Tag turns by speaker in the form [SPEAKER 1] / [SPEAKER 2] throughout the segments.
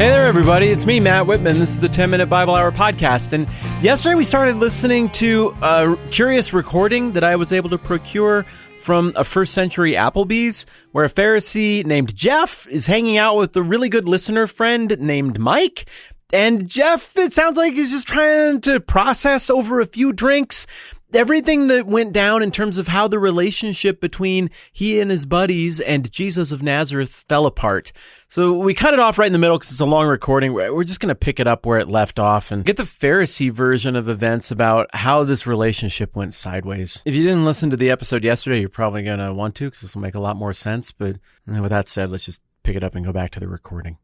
[SPEAKER 1] Hey there, everybody. It's me, Matt Whitman. This is the 10-Minute Bible Hour podcast. And yesterday we started listening to a curious recording that I was able to procure from a first century Applebee's, where a Pharisee named Jeff is hanging out with a really good listener friend named Mike. And Jeff, it sounds like he's just trying to process over a few drinks everything that went down in terms of how the relationship between he and his buddies and Jesus of Nazareth fell apart. So we cut it off right in the middle because it's a long recording. We're just going to pick it up where it left off and get the Pharisee version of events about how this relationship went sideways. If you didn't listen to the episode yesterday, you're probably going to want to because this will make a lot more sense. But with that said, let's just pick it up and go back to the recording.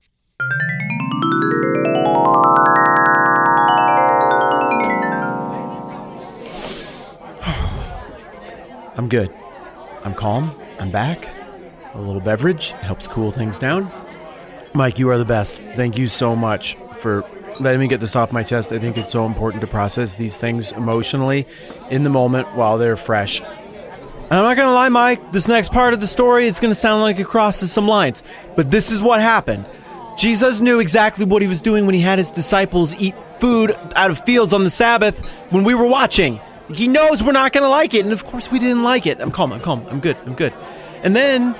[SPEAKER 1] I'm good. I'm calm. I'm back. A little beverage helps cool things down. Mike, you are the best. Thank you so much for letting me get this off my chest. I think it's so important to process these things emotionally in the moment while they're fresh. And I'm not going to lie, Mike, this next part of the story is going to sound like it crosses some lines. But this is what happened. Jesus knew exactly what he was doing when he had his disciples eat food out of fields on the Sabbath when we were watching. He knows we're not going to like it, and of course we didn't like it. I'm calm, I'm good. And then,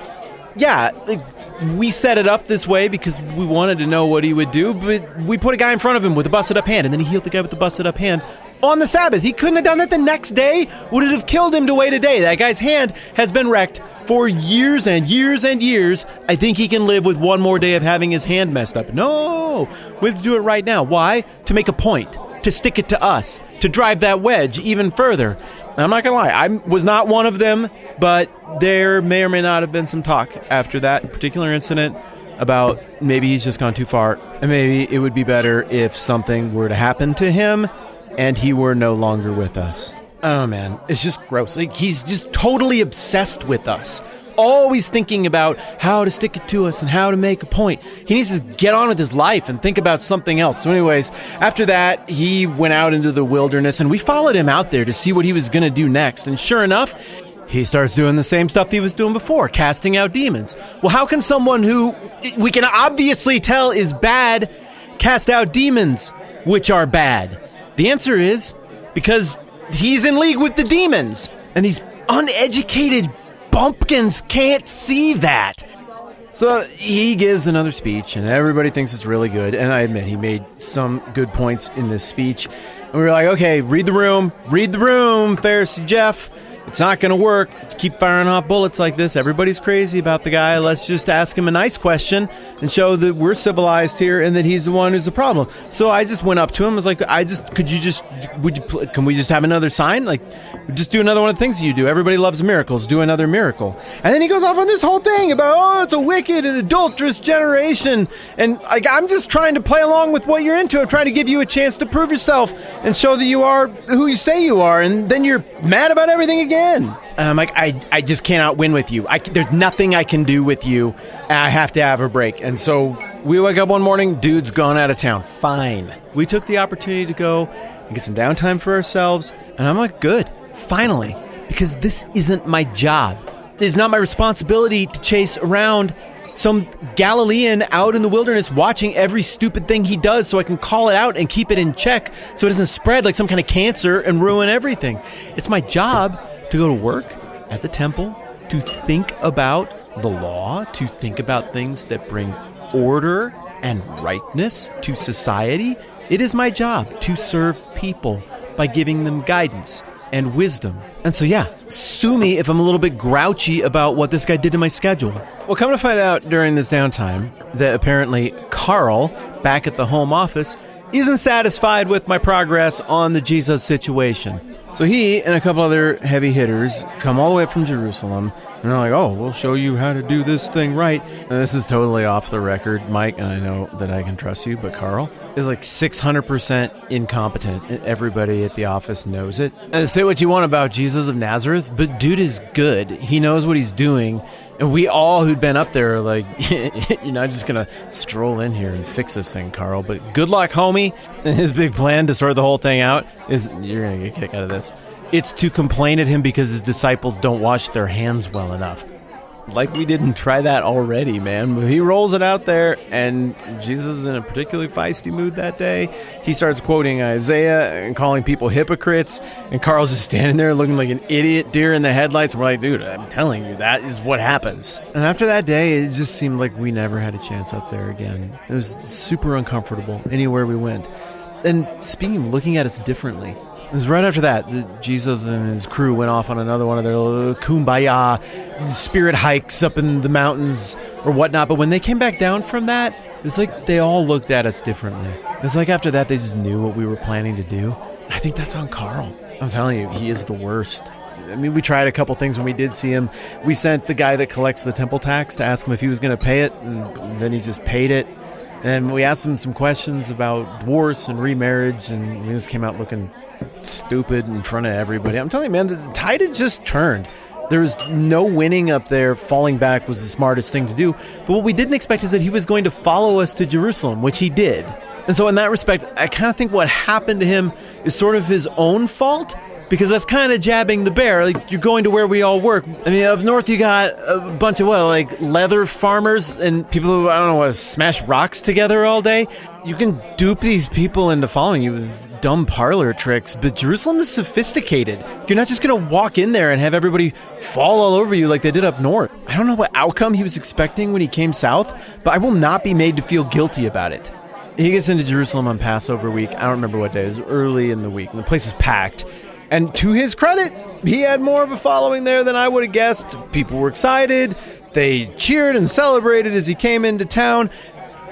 [SPEAKER 1] we set it up this way because we wanted to know what he would do, but we put a guy in front of him with a busted up hand, and then he healed the guy with the busted up hand on the Sabbath. He couldn't have done that the next day. Would it have killed him to wait a day? That guy's hand has been wrecked for years and years and years. I think he can live with one more day of having his hand messed up. No, we have to do it right now. Why? To make a point. To stick it to us, to drive that wedge even further. And I'm not going to lie, I was not one of them, but there may or may not have been some talk after that particular incident about maybe he's just gone too far, and maybe it would be better if something were to happen to him and he were no longer with us. Oh man, it's just gross. Like, he's just totally obsessed with us. Always thinking about how to stick it to us and how to make a point. He needs to get on with his life and think about something else. So anyways, after that, he went out into the wilderness and we followed him out there to see what he was going to do next. And sure enough, he starts doing the same stuff he was doing before, casting out demons. Well, how can someone who we can obviously tell is bad cast out demons, which are bad? The answer is because he's in league with the demons and these uneducated bumpkins can't see that. So he gives another speech and everybody thinks it's really good. And I admit he made some good points in this speech. And we were like, okay, read the room, Pharisee Jeff. It's not going to work. Keep firing off bullets like this. Everybody's crazy about the guy. Let's just ask him a nice question and show that we're civilized here and that he's the one who's the problem. So I just went up to him. I was like, can we just have another sign? Like, just do another one of the things you do. Everybody loves miracles. Do another miracle. And then he goes off on this whole thing about, it's a wicked and adulterous generation. And I'm just trying to play along with what you're into. I'm trying to give you a chance to prove yourself and show that you are who you say you are. And then you're mad about everything again. And I'm like, I just cannot win with you. There's nothing I can do with you. I have to have a break. And so we wake up one morning, dude's gone out of town. Fine. We took the opportunity to go and get some downtime for ourselves. And I'm like, good. Finally. Because this isn't my job. It's not my responsibility to chase around some Galilean out in the wilderness watching every stupid thing he does so I can call it out and keep it in check so it doesn't spread like some kind of cancer and ruin everything. It's my job to go to work at the temple, to think about the law, to think about things that bring order and rightness to society. It is my job to serve people by giving them guidance and wisdom. And so, sue me if I'm a little bit grouchy about what this guy did to my schedule. Well, come to find out during this downtime that apparently Carl, back at the home office, isn't satisfied with my progress on the Jesus situation. So he and a couple other heavy hitters come all the way up from Jerusalem, and they're like, oh, we'll show you how to do this thing right. And this is totally off the record, Mike, and I know that I can trust you, but Carl is like 600% incompetent, and everybody at the office knows it. And say what you want about Jesus of Nazareth, but dude is good. He knows what he's doing. And we all who'd been up there are like, you're not just going to stroll in here and fix this thing, Carl. But good luck, homie. And his big plan to sort the whole thing out is, you're going to get a kick out of this, it's to complain at him because his disciples don't wash their hands well enough. Like we didn't try that already, man. He rolls it out there, and Jesus is in a particularly feisty mood that day. He starts quoting Isaiah and calling people hypocrites, and Carl's just standing there looking like an idiot deer in the headlights. And we're like, dude, I'm telling you, that is what happens. And after that day, it just seemed like we never had a chance up there again. It was super uncomfortable anywhere we went. And speaking of looking at us differently, it was right after that Jesus and his crew went off on another one of their little kumbaya spirit hikes up in the mountains or whatnot. But when they came back down from that, it was like they all looked at us differently. It was like after that, they just knew what we were planning to do. I think that's on Carl. I'm telling you, he is the worst. I mean, we tried a couple things when we did see him. We sent the guy that collects the temple tax to ask him if he was going to pay it, and then he just paid it. And we asked him some questions about divorce and remarriage, and he just came out looking stupid in front of everybody. I'm telling you, man, the tide had just turned. There was no winning up there. Falling back was the smartest thing to do. But what we didn't expect is that he was going to follow us to Jerusalem, which he did. And so in that respect, I kind of think what happened to him is sort of his own fault, because that's kind of jabbing the bear. Like, you're going to where we all work. I mean, up north you got a bunch of, leather farmers and people who, smash rocks together all day. You can dupe these people into following you with dumb parlor tricks, but Jerusalem is sophisticated. You're not just going to walk in there and have everybody fall all over you like they did up north. I don't know what outcome he was expecting when he came south, but I will not be made to feel guilty about it. He gets into Jerusalem on Passover week. I don't remember what day. It was early in the week, and the place is packed. And to his credit, he had more of a following there than I would have guessed. People were excited. They cheered and celebrated as he came into town.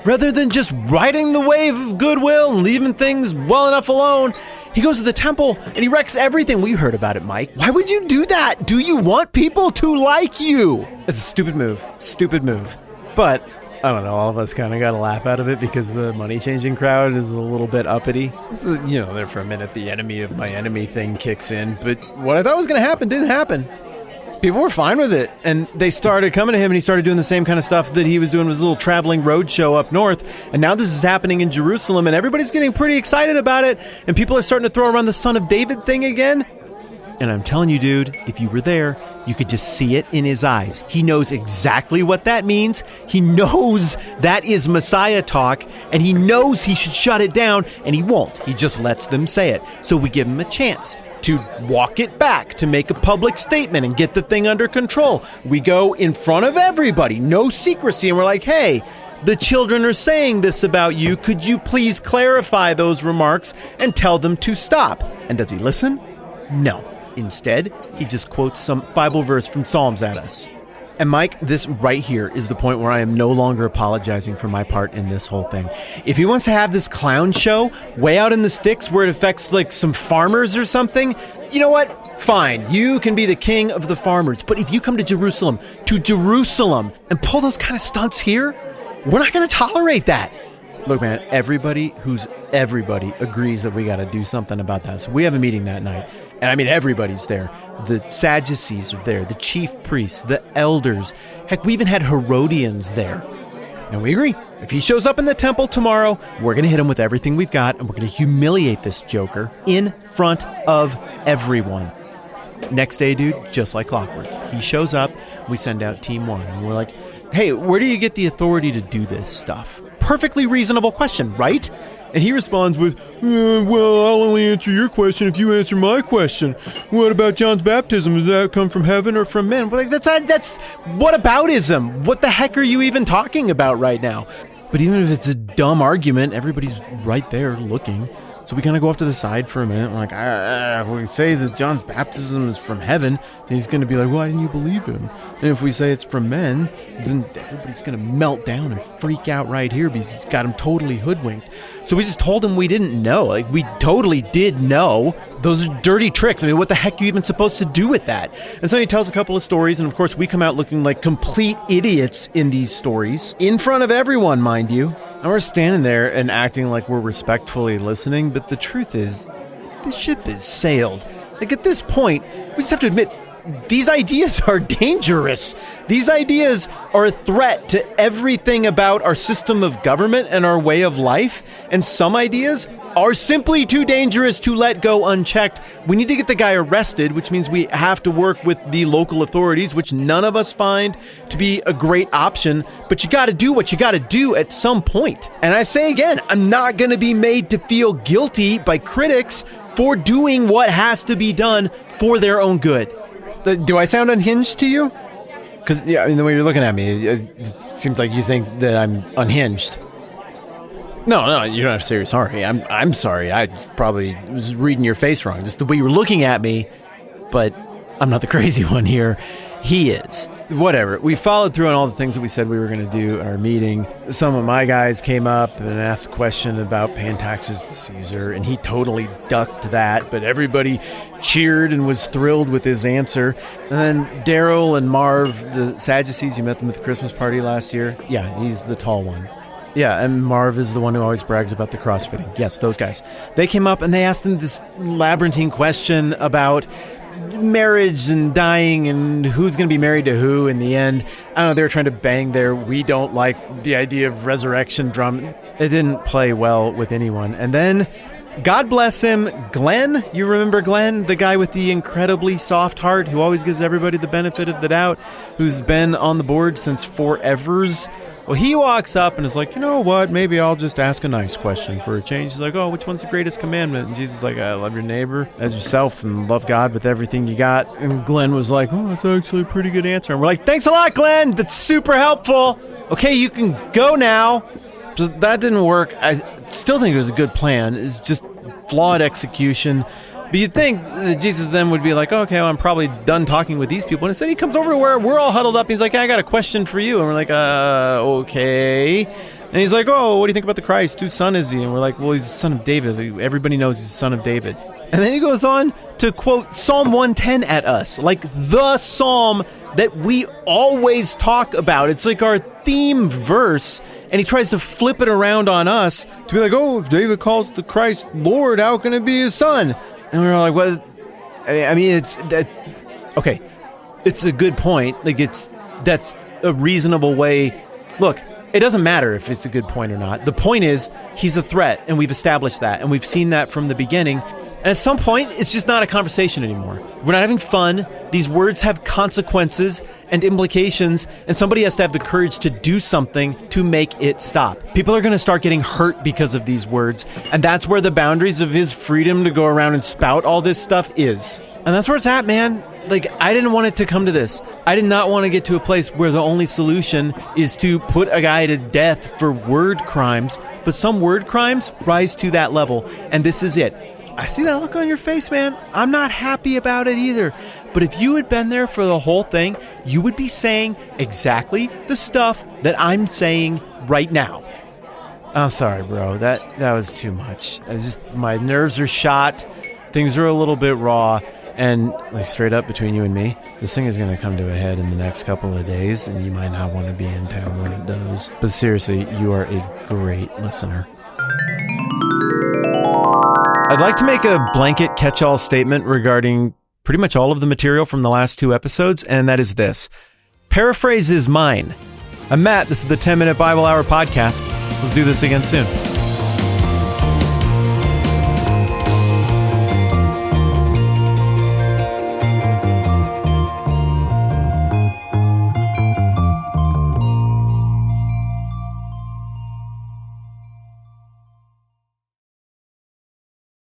[SPEAKER 1] Rather than just riding the wave of goodwill and leaving things well enough alone, he goes to the temple and he wrecks everything. We heard about it, Mike. Why would you do that? Do you want people to like you? It's a stupid move. Stupid move. But I don't know, all of us kind of got a laugh out of it because the money-changing crowd is a little bit uppity. This is, there for a minute, the enemy of my enemy thing kicks in. But what I thought was going to happen didn't happen. People were fine with it. And they started coming to him, and he started doing the same kind of stuff that he was doing with his little traveling road show up north. And now this is happening in Jerusalem, and everybody's getting pretty excited about it. And people are starting to throw around the Son of David thing again. And I'm telling you, dude, if you were there, you could just see it in his eyes. He knows exactly what that means. He knows that is Messiah talk, and he knows he should shut it down, and he won't. He just lets them say it. So we give him a chance to walk it back, to make a public statement and get the thing under control. We go in front of everybody, no secrecy, and we're like, hey, the children are saying this about you. Could you please clarify those remarks and tell them to stop? And does he listen? No. Instead, he just quotes some Bible verse from Psalms at us. And Mike, this right here is the point where I am no longer apologizing for my part in this whole thing. If he wants to have this clown show way out in the sticks where it affects some farmers or something, you know what? Fine, you can be the king of the farmers. But if you come to Jerusalem, and pull those kind of stunts here, we're not going to tolerate that. Look, man, everybody agrees that we got to do something about that. So we have a meeting that night. And I mean, everybody's there. The Sadducees are there, the chief priests, the elders. Heck, we even had Herodians there. And we agree. If he shows up in the temple tomorrow, we're going to hit him with everything we've got, and we're going to humiliate this joker in front of everyone. Next day, dude, just like clockwork. He shows up, we send out Team 1, and we're like, hey, where do you get the authority to do this stuff? Perfectly reasonable question, right? And he responds with, well, I'll only answer your question if you answer my question. What about John's baptism? Does that come from heaven or from men? Well, that's whataboutism. What the heck are you even talking about right now? But even if it's a dumb argument, everybody's right there looking. So we kind of go off to the side for a minute. We're like, if we say that John's baptism is from heaven, then he's going to be like, why didn't you believe him? And if we say it's from men, then everybody's going to melt down and freak out right here because he's got him totally hoodwinked. So we just told him we didn't know. We totally did know. Those are dirty tricks. I mean, what the heck are you even supposed to do with that? And so he tells a couple of stories, and of course we come out looking like complete idiots in these stories. In front of everyone, mind you. And we're standing there and acting like we're respectfully listening, but the truth is, the ship is sailed. At this point, we just have to admit, these ideas are dangerous. These ideas are a threat to everything about our system of government and our way of life. And some ideas are simply too dangerous to let go unchecked. We need to get the guy arrested, which means we have to work with the local authorities, which none of us find to be a great option. But you got to do what you got to do at some point. And I say again, I'm not going to be made to feel guilty by critics for doing what has to be done for their own good. Do I sound unhinged to you? Because the way you're looking at me, it seems like you think that I'm unhinged. No, you don't have to say you're sorry. I'm sorry. I probably was reading your face wrong. Just the way you were looking at me. But I'm not the crazy one here. He is. Whatever. We followed through on all the things that we said we were going to do at our meeting. Some of my guys came up and asked a question about paying taxes to Caesar, and he totally ducked that, but everybody cheered and was thrilled with his answer. And then Daryl and Marv, the Sadducees, you met them at the Christmas party last year? Yeah, he's the tall one. Yeah, and Marv is the one who always brags about the crossfitting. Yes, those guys. They came up and they asked him this labyrinthine question about marriage and dying and who's going to be married to who in the end. I don't know, they were trying to bang their we don't like the idea of resurrection drum. It didn't play well with anyone. And then, God bless him, Glenn, you remember Glenn, the guy with the incredibly soft heart who always gives everybody the benefit of the doubt, who's been on the board since forevers. Well, he walks up and is like, you know what, maybe I'll just ask a nice question for a change. He's like, oh, which one's the greatest commandment? And Jesus is like, love your neighbor as yourself and love God with everything you got. And Glenn was like, oh, that's actually a pretty good answer. And we're like, thanks a lot, Glenn. That's super helpful. Okay, you can go now. So that didn't work. I still think it was a good plan. It's just flawed execution. But you'd think that Jesus then would be like, okay, well, I'm probably done talking with these people. And instead he comes over to where we're all huddled up. And he's like, I got a question for you. And we're like, okay. And he's like, oh, what do you think about the Christ? Whose son is he? And we're like, well, he's the son of David. Everybody knows he's the son of David. And then he goes on to quote Psalm 110 at us, like the psalm that we always talk about. It's like our theme verse. And he tries to flip it around on us to be like, oh, if David calls the Christ Lord, how can it be his son? And we were like, well, I mean, it's that. Okay, it's a good point. Like, that's a reasonable way. Look, it doesn't matter if it's a good point or not. The point is, he's a threat, and we've established that, and we've seen that from the beginning. And at some point, it's just not a conversation anymore. We're not having fun. These words have consequences and implications, and somebody has to have the courage to do something to make it stop. People are going to start getting hurt because of these words, and that's where the boundaries of his freedom to go around and spout all this stuff is. And that's where it's at, man. Like, I didn't want it to come to this. I did not want to get to a place where the only solution is to put a guy to death for word crimes, but some word crimes rise to that level, and this is it. I see that look on your face, man. I'm not happy about it either. But if you had been there for the whole thing, you would be saying exactly the stuff that I'm saying right now. I'm sorry, bro. That was too much. My nerves are shot. Things are a little bit raw. And like straight up between you and me, this thing is going to come to a head in the next couple of days, and you might not want to be in town when it does. But seriously, you are a great listener. I'd like to make a blanket catch-all statement regarding pretty much all of the material from the last 2 episodes, and that is this. Paraphrase is mine. I'm Matt. This is the 10-Minute Bible Hour podcast. Let's do this again soon.